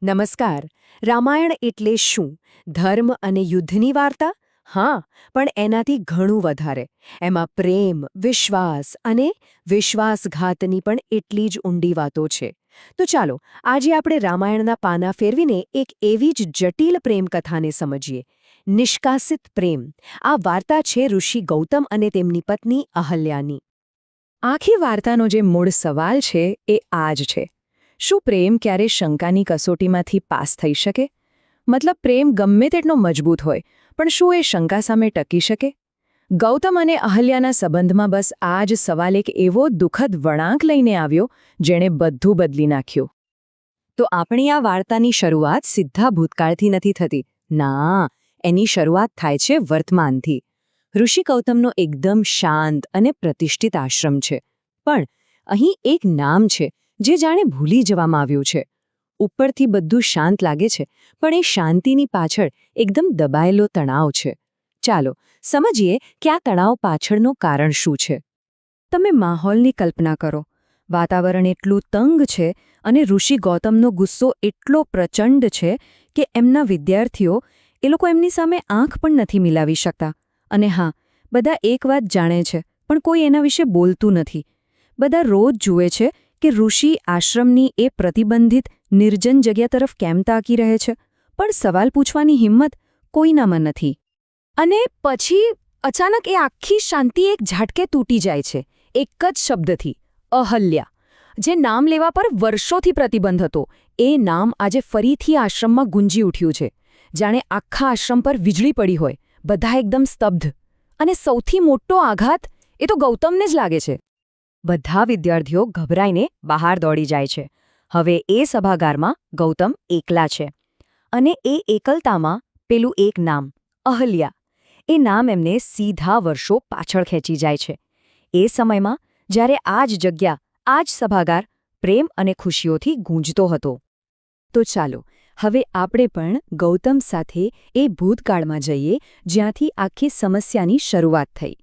નમસ્કાર. રામાયણ એટલે શું? ધર્મ અને યુદ્ધની વાર્તા? હા, પણ એનાથી ઘણું વધારે. એમાં પ્રેમ, વિશ્વાસ અને વિશ્વાસઘાતની પણ એટલી જ ઊંડી વાતો છે. તો ચાલો, આજે આપણે રામાયણના પાના ફેરવીને એક એવી જ જટિલ પ્રેમકથાને સમજીએ. નિષ્કાસિત પ્રેમ. આ વાર્તા છે ઋષિ ગૌતમ અને તેમની પત્ની અહલ્યાની. આખી વાર્તાનો જે મૂળ સવાલ છે એ આ જ છે. શું પ્રેમ ક્યારે શંકાની કસોટીમાંથી પાસ થઈ શકે? મતલબ પ્રેમ ગમે તેટલો મજબૂત હોય, પણ શું એ શંકા સામે ટકી શકે? ગૌતમ અને અહલ્યાના સંબંધમાં બસ આ જ સવાલ એક એવો દુઃખદ વળાંક લઈને આવ્યો, જેણે બધું બદલી નાખ્યું. તો આપણી આ વાર્તાની શરૂઆત સીધા ભૂતકાળથી નથી થતી. ના, એની શરૂઆત થાય છે વર્તમાનથી. ઋષિ ગૌતમનો એકદમ શાંત અને પ્રતિષ્ઠિત આશ્રમ છે. પણ અહીં એક નામ છે જે જાણે ભૂલી જવામાં આવ્યું છે. ઉપરથી બધું શાંત લાગે છે, પણ એ શાંતિની પાછળ એકદમ દબાયેલો તણાવ છે. ચાલો સમજીએ કે આ તણાવ પાછળનું કારણ શું છે. તમે માહોલની કલ્પના કરો. વાતાવરણ એટલું તંગ છે અને ઋષિ ગૌતમનો ગુસ્સો એટલો પ્રચંડ છે કે એમના વિદ્યાર્થીઓ એમની સામે આંખ પણ નથી મિલાવી શકતા. અને હા, બધા એક વાત જાણે છે, પણ કોઈ એના વિશે બોલતું નથી. બધા રોજ જુએ છે કે ઋષિ આશ્રમની એ પ્રતિબંધિત નિર્જન જગ્યા તરફ કેમ તાકી રહે છે, પણ સવાલ પૂછવાની હિંમત કોઈનામાં નથી. અને પછી અચાનક એ આખી શાંતિ એક ઝાટકે તૂટી જાય છે, એક જ શબ્દથી: અહલ્યા. જે નામ લેવા પર વર્ષોથી પ્રતિબંધ હતો, એ નામ આજે ફરીથી આશ્રમમાં ગુંજી ઉઠ્યું છે. જાણે આખા આશ્રમ પર વીજળી પડી હોય. બધા એકદમ સ્તબ્ધ. અને સૌથી મોટો આઘાત એ તો ગૌતમને જ લાગે છે. બધા વિદ્યાર્થીઓ ગભરાઈને બહાર દોડી જાય છે. હવે એ સભાગારમાં ગૌતમ એકલા છે. અને એ એકલતામાં પેલું એક નામ, અહલ્યા, એ નામ એમને સીધા વર્ષો પાછળ ખેંચી જાય છે. એ સમયમાં જ્યારે આ જ જગ્યા, આ જ સભાગાર પ્રેમ અને ખુશીઓથી ગૂંજતો હતો. તો ચાલો હવે આપણે પણ ગૌતમ સાથે એ ભૂતકાળમાં જઈએ જ્યાંથી આખી સમસ્યાની શરૂઆત થઈ.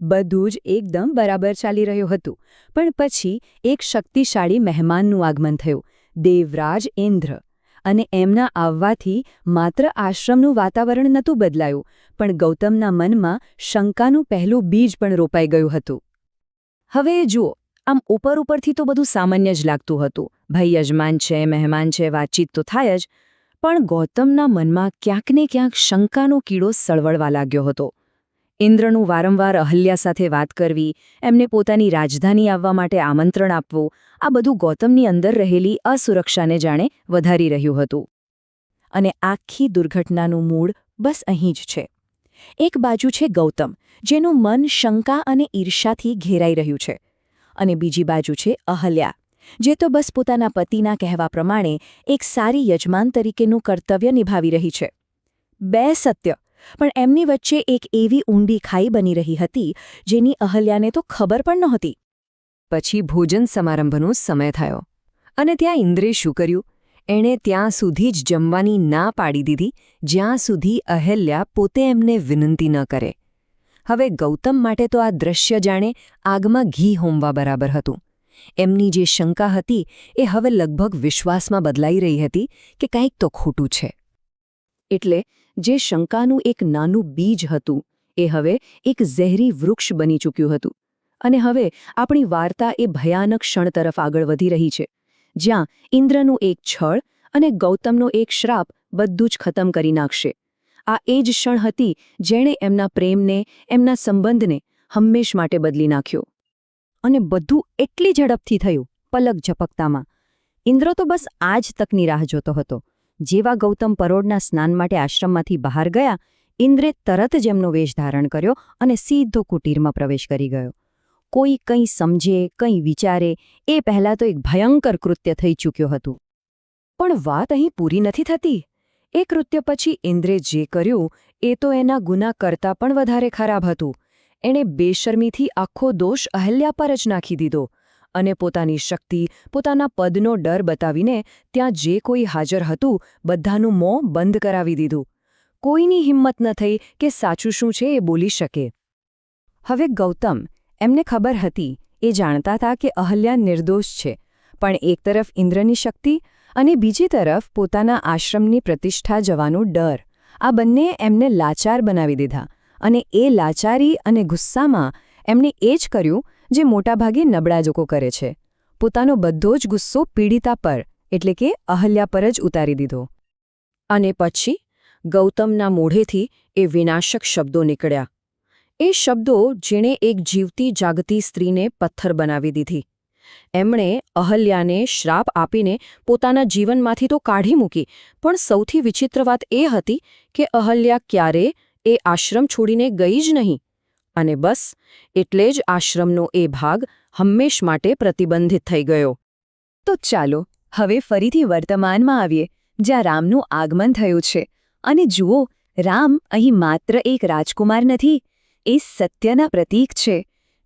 બધું જ એકદમ બરાબર ચાલી રહ્યું હતું, પણ પછી એક શક્તિશાળી મહેમાનનું આગમન થયું, દેવરાજ ઇન્દ્ર. અને એમના આવવાથી માત્ર આશ્રમનું વાતાવરણ નહોતું બદલાયું, પણ ગૌતમના મનમાં શંકાનું પહેલું બીજ પણ રોપાઈ ગયું હતું. હવે જુઓ, આમ ઉપરથી તો બધું સામાન્ય જ લાગતું હતું. ભાઈ યજમાન છે, મહેમાન છે, વાતચીત તો થાય જ. પણ ગૌતમના મનમાં ક્યાંક ને ક્યાંક શંકાનો કીડો સળવળવા લાગ્યો હતો. ઇન્દ્રનું વારંવાર અહલ્યા સાથે વાત કરવી, એમને પોતાની રાજધાની આવવા માટે આમંત્રણ આપવું, આ બધું ગૌતમની અંદર રહેલી અસુરક્ષાને જાણે વધારી રહ્યું હતું. અને આખી દુર્ઘટનાનું મૂળ બસ અહીં જ છે. એક બાજુ છે ગૌતમ, જેનું મન શંકા અને ઈર્ષાથી ઘેરાઈ રહ્યું છે. અને બીજી બાજુ છે અહલ્યા, જે તો બસ પોતાના પતિના કહેવા પ્રમાણે એક સારી યજમાન તરીકેનું કર્તવ્ય નિભાવી રહી છે. બે સત્ય, પણ એમની વચ્ચે એક એવી ઊંડી ખાઈ બની રહી હતી જેની અહલ્યાને તો ખબર પણ નહોતી. પછી ભોજન સમારંભનો સમય થયો. અને ત્યાં ઇન્દ્રે શું કર્યું? એણે ત્યાં સુધી જ જમવાની ના પાડી દીધી જ્યાં સુધી અહલ્યા પોતે એમને વિનંતી ન કરે. હવે ગૌતમ માટે તો આ દ્રશ્ય જાણે આગમાં ઘી હોમવા બરાબર હતું. એમની જે શંકા હતી એ હવે લગભગ વિશ્વાસમાં બદલાઈ રહી હતી કે કંઈક તો ખોટું છે. એટલે જે શંકાનું એક નાનું બીજ હતું, એ હવે એક ઝેરી વૃક્ષ બની ચૂક્યું હતું. અને હવે આપણી વાર્તા એ ભયાનક ક્ષણ તરફ આગળ વધી રહી છે, જ્યાં ઇન્દ્રનું એક છળ અને ગૌતમનો એક શ્રાપ બધું જ ખતમ કરી નાખશે. આ એ જ ક્ષણ હતી જેણે એમના પ્રેમને, એમના સંબંધને હંમેશ માટે બદલી નાખ્યો. અને બધું એટલી ઝડપથી થયું, પલક ઝપકતામાં. ઇન્દ્ર તો બસ આ જ તકની રાહ જોતો હતો. જેવા ગૌતમ પરોઢના સ્નાન માટે આશ્રમમાંથી બહાર ગયા, ઇન્દ્રે તરત જ એમનો વેશ ધારણ કર્યો અને સીધો કુટીરમાં પ્રવેશ કરી ગયો. કોઈ કંઈ સમજે, કંઈ વિચારે, એ પહેલાં તો એક ભયંકર કૃત્ય થઈ ચૂક્યું હતું. પણ વાત અહીં પૂરી નથી થતી. એ કૃત્ય પછી ઇન્દ્રે જે કર્યું એ તો એના ગુના કરતાં પણ વધારે ખરાબ હતું. એણે બેશરમીથી આખો દોષ અહલ્યા પર જ નાખી દીધો. અને પોતાની શક્તિ, પોતાના પદનો ડર બતાવીને ત્યાં જે કોઈ હાજર હતું બધાનું મોં બંધ કરાવી દીધું. કોઈની હિંમત ન થઈ કે સાચું શું છે એ બોલી શકે. હવે ગૌતમ, એમને ખબર હતી, એ જાણતા હતા કે અહલ્યા નિર્દોષ છે, પણ એક તરફ ઇન્દ્રની શક્તિ અને બીજી તરફ પોતાના આશ્રમની પ્રતિષ્ઠા જવાનો ડર. આ બંને એમને લાચાર બનાવી દીધા અને એ લાચારી અને ગુસ્સામાં એમણે એ જ કર્યું જે મોટાભાગે નબળા લોકો કરે છે. પોતાનો બધો જ ગુસ્સો પીડિતા પર એટલે કે અહલ્યા પર જ ઉતારી દીધો. અને પછી ગૌતમના મોઢેથી એ વિનાશક શબ્દો નીકળ્યા. એ શબ્દો જેણે એક જીવતી જાગતી સ્ત્રીને પથ્થર બનાવી દીધી. એમણે અહલ્યાને શ્રાપ આપીને પોતાના જીવનમાંથી તો કાઢી મૂકી, પણ સૌથી વિચિત્ર વાત એ હતી કે અહલ્યા ક્યારેય એ આશ્રમ છોડીને ગઈ જ નહીં. અને બસ એટલે જ આશ્રમનો એ ભાગ હંમેશ માટે પ્રતિબંધિત થઈ ગયો. તો ચાલો હવે ફરીથી વર્તમાનમાં આવીએ, જ્યાં રામનું આગમન થયું છે. અને જુઓ, રામ અહીં માત્ર એક રાજકુમાર નથી, એ સત્યના પ્રતીક છે.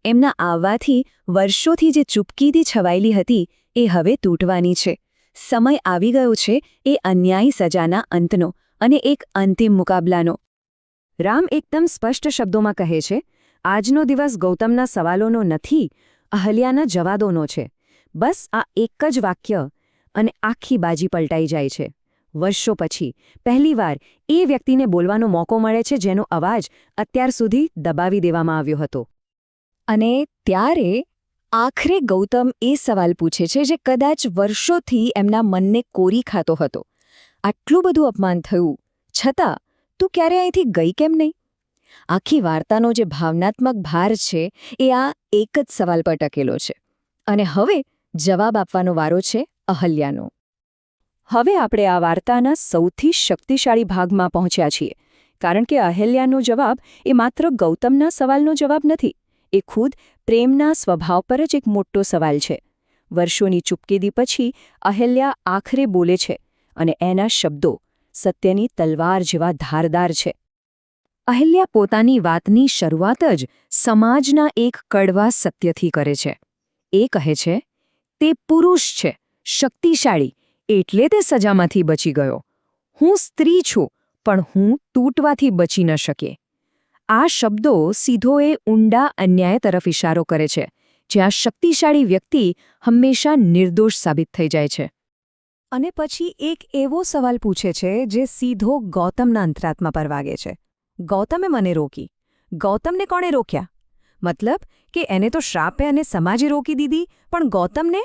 એમના આવવાથી વર્ષોથી જે ચૂપકીથી છવાયેલી હતી એ હવે તૂટવાની છે. સમય આવી ગયો છે એ અન્યાયી સજાના અંતનો અને એક અંતિમ મુકાબલાનો. રામ એકદમ સ્પષ્ટ શબ્દોમાં કહે છે, આજનો દિવસ ગૌતમના સવાલોનો નથી, અહલ્યાના જવાદોનો છે. બસ આ એક જ વાક્ય અને આખી બાજી પલટાઈ જાય છે. વર્ષો પછી પહેલીવાર એ વ્યક્તિને બોલવાનો મોકો મળે છે જેનો અવાજ અત્યાર સુધી દબાવી દેવામાં આવ્યો હતો. અને ત્યારે આખરે ગૌતમ એ સવાલ પૂછે છે જે કદાચ વર્ષોથી એમના મનને કોરી ખાતો હતો. આટલું બધું અપમાન થયું છતાં તું ક્યારે અહીંથી ગઈ કેમ નહીં? આખી વાર્તાનો જે ભાવનાત્મક ભાર છે એ આ એક જ સવાલ પર ટકેલો છે. અને હવે જવાબ આપવાનો વારો છે અહલ્યાનો. હવે આપણે આ વાર્તાના સૌથી શક્તિશાળી ભાગમાં પહોંચ્યા છીએ, કારણ કે અહલ્યાનો જવાબ એ માત્ર ગૌતમના સવાલનો જવાબ નથી. એ ખુદ પ્રેમના સ્વભાવ પર જ એક મોટો સવાલ છે. વર્ષોની ચૂપકીદી પછી અહલ્યા આખરે બોલે છે અને એના શબ્દો સત્યની તલવાર જેવા ધારદાર છે. અહલ્યા પોતાની વાતની શરૂઆત જ સમાજના એક કડવા સત્યથી કરે છે. એ કહે છે, તે પુરુષ છે, શક્તિશાળી, એટલે તે સજામાંથી બચી ગયો. હું સ્ત્રી છું, પણ હું તૂટવાથી બચી ન શકે. આ શબ્દો સીધો એ ઊંડા અન્યાય તરફ ઇશારો કરે છે, જ્યાં શક્તિશાળી વ્યક્તિ હંમેશા નિર્દોષ સાબિત થઈ જાય છે. અને પછી એક એવો સવાલ પૂછે છે જે સીધો ગૌતમના અંતરાત્મા પર વાગે છે. ગૌતમે મને રોકી. ગૌતમને કોણે રોક્યા? મતલબ કે એને તો શ્રાપે અને સમાજે રોકી દીધી, પણ ગૌતમને?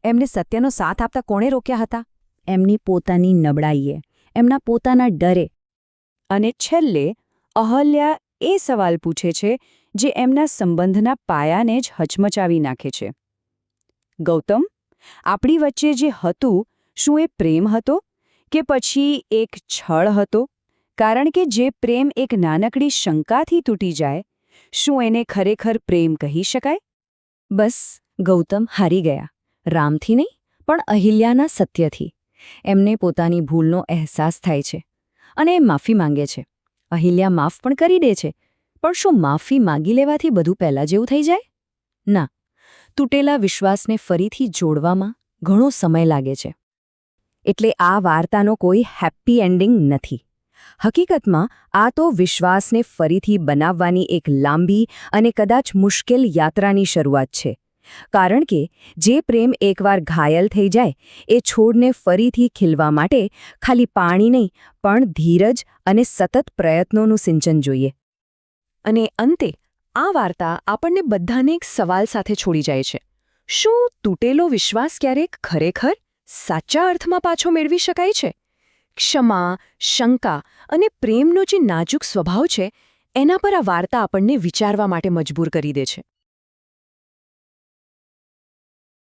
એમને સત્યનો સાથ આપતા કોણે રોક્યા હતા? એમની પોતાની નબળાઈએ, એમના પોતાના ડરે. અને છેલ્લે અહલ્યા એ સવાલ પૂછે છે જે એમના સંબંધના પાયાને જ હચમચાવી નાખે છે. ગૌતમ, આપણી વચ્ચે જે હતું, શું એ પ્રેમ હતો કે પછી એક છળ હતો? કારણ કે જે પ્રેમ એક નાનકડી શંકાથી તૂટી જાય, શું એને ખરેખર પ્રેમ કહી શકાય? બસ ગૌતમ હારી ગયા. રામથી નહીં, પણ અહિલ્યાના સત્યથી. એમને પોતાની ભૂલનો અહેસાસ થાય છે અને એ માફી માંગે છે. અહિલ્યા માફ પણ કરી દે છે, પણ શું માફી માંગી લેવાથી બધું પહેલાં જેવું થઈ જાય? ના, તૂટેલા વિશ્વાસને ફરીથી જોડવામાં ઘણો સમય લાગે છે. એટલે આ વાર્તાનો કોઈ હેપી એન્ડિંગ નથી. હકીકતમાં આ તો વિશ્વાસને ફરીથી બનાવવાની એક લાંબી અને કદાચ મુશ્કેલ યાત્રાની શરૂઆત છે. કારણ કે જે પ્રેમ એકવાર ઘાયલ થઈ જાય, એ છોડને ફરીથી ખીલવા માટે ખાલી પાણી નહીં, પણ ધીરજ અને સતત પ્રયત્નોનું સિંચન જોઈએ. અને અંતે આ વાર્તા આપણને બધાને એક સવાલ સાથે છોડી જાય છે. શું તૂટેલો વિશ્વાસ ક્યારેક ખરેખર સાચા અર્થમાં પાછો મેળવી શકાય છે? ક્ષમા, શંકા અને પ્રેમનો જે નાજુક સ્વભાવ છે, એના પર આ વાર્તા આપણને વિચારવા માટે મજબૂર કરી દે છે.